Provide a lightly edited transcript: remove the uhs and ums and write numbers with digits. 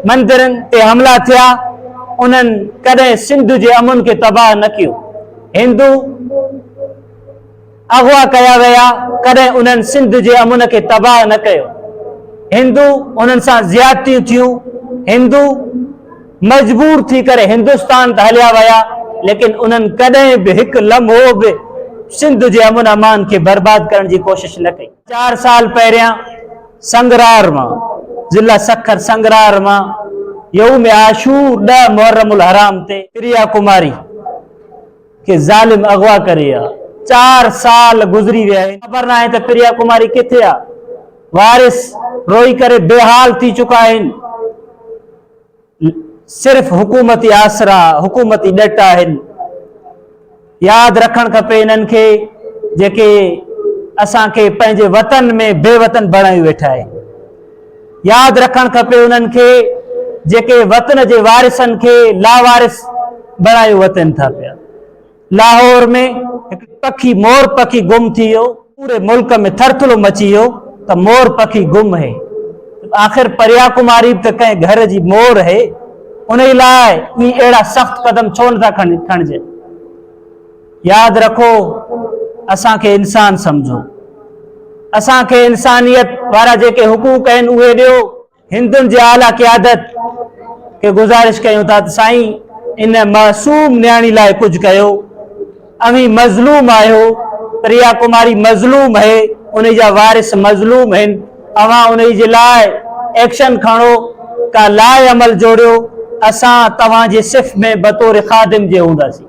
मंदिरनि ते हमला थिया, उन्हनि कॾहिं सिंध जे अमन खे तबाह न कयो। हिंदू अगवा कया विया, कॾहिं उन्हनि सिंध जे अमन खे तबाह न कयो। हिंदू उन्हनि सां ज़्यादतियूं थियूं, हिंदू मजबूर थी करे हिंदुस्तान त हलिया विया, लेकिन उन्हनि कॾहिं बि हिकु लम्हो बि सिंध जे अमन अमान खे बर्बाद करण जी कोशिश न कई। 4 साल पहिरियां संगरार मां, ज़िला सखर संगरार मां यौम आशूर 10 मुहर्रमुल हराम ते प्रिया कुमारी के ज़ालिम अगवा करे आ। 4 साल गुज़री विया आहिनि, ख़बर न आहे त प्रिया कुमारी किथे आ। वारिस रोई करे बेहाल थी चुका आहिनि। सिर्फ़ हुकूमती आसरा, हुकूमती ॾट आहिनि। यादि रखणु खपे इन्हनि खे जेके असांखे पंहिंजे वतन में बेवतन बणाई वेठा आहिनि। यादि रखणु खपे उन्हनि खे जेके वतन जे वारिसनि खे लावारिस बणायो वतन था पिया। लाहौर में हिकु पखी, मोर पखी गुम थी वियो, पूरे मुल्क में थरथलो मची वियो त मोर पखी गुम है। आख़िर प्रिया कुमारी त कंहिं घर जी मोर है, उन लाइ ई अहिड़ा सख़्त क़दम छो नथा खणिजनि। यादि रखो, असांखे इंसान सम्झो, असांखे इंसानियत वारा जेके हुकूक आहिनि उहे ॾियो। हिंदुनि जे आला क़यादत खे गुज़ारिश कयूं था त साईं इन मासूम न्याणी लाइ कुझु कयो। अवी मज़लूम आहियो, प्रिया कुमारी मज़लूम है, उन जा वारिस मज़लूम आहिनि। अवां उन जे लाइ एक्शन खणो, का लाइ अमल जोड़ियो। असां तव्हांजे सिफ़ में बतौर ख़ादिम जे हूंदासीं।